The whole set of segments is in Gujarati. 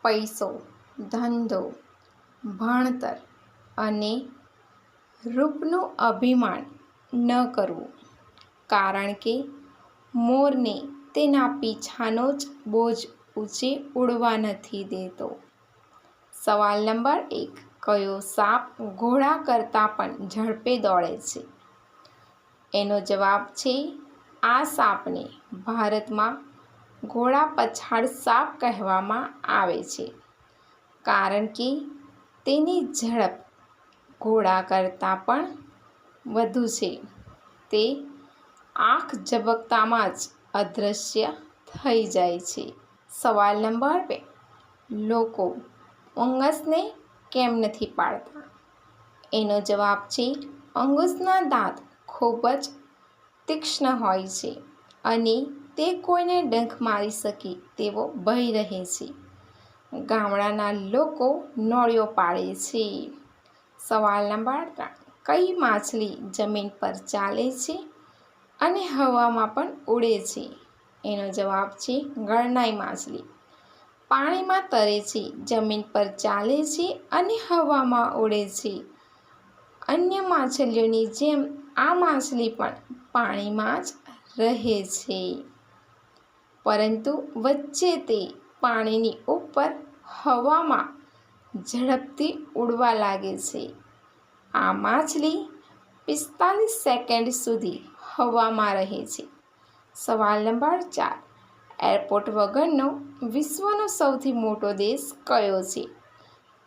પૈસો, ધંધો, ભણતર અને રૂપનું અભિમાન ન કરવું, કારણ કે મોરને તેના પીછાનો જ બોજ ઊંચે ઉડવા નથી દેતો. સવાલ નંબર 1. કયો સાપ ઘોડા કરતાં પણ ઝડપે દોડે છે? એનો જવાબ છે આ સાપને ભારતમાં ઘોડા પછાડ સાપ કહેવામાં આવે છે, કારણ કે તેની ઝડપ ઘોડા કરતાં પણ વધુ છે. તે આંખ ઝબકતામાં જ અદૃશ્ય થઈ જાય છે. સવાલ નંબર 2. લોકો મંગસને કેમ નથી પાળતા? એનો જવાબ છે મંગસના દાંત ખૂબ જ તીક્ષ્ણ હોય છે અને તે કોઈને ડંખ મારી શકે તેવો ભય રહે છે. ગામડાના લોકો નોળિયો પાળે છે. સવાલ નંબર 3. કઈ માછલી જમીન પર ચાલે છે અને હવામાં પણ ઉડે છે? એનો જવાબ છે ગળનાઈ માછલી. પાણીમાં તરે છે, જમીન પર ચાલે છે અને હવામાં ઉડે છે. અન્ય માછલીઓની જેમ આ માછલી પણ પાણીમાં જ રહે છે, પરંતુ વચ્ચે તે પાણીની ઉપર હવામાં ઝડપથી ઉડવા લાગે છે. આ માછલી 45 સેકન્ડ સુધી હવામાં રહે છે. સવાલ નંબર 4. એરપોર્ટ વગરનો વિશ્વનો સૌથી મોટો દેશ કયો છે?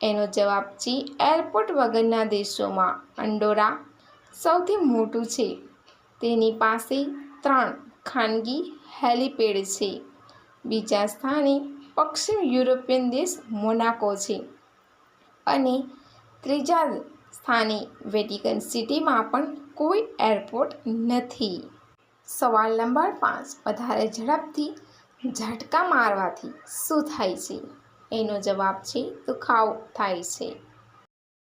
એનો જવાબ છે એરપોર્ટ વગરના દેશોમાં અંડોરા સૌથી મોટું છે. તેની પાસે 3 ખાનગી હેલિપેડ છે. બીજા સ્થાને પશ્ચિમ યુરોપિયન દેશ મોનાકો છે અને ત્રીજા સ્થાને વેટિકન સિટીમાં પણ કોઈ એરપોર્ટ નથી. સવાલ નંબર 5. વધારે ઝડપથી ઝટકા મારવાથી શું થાય છે? એનો જવાબ છે દુખાવો થાય છે.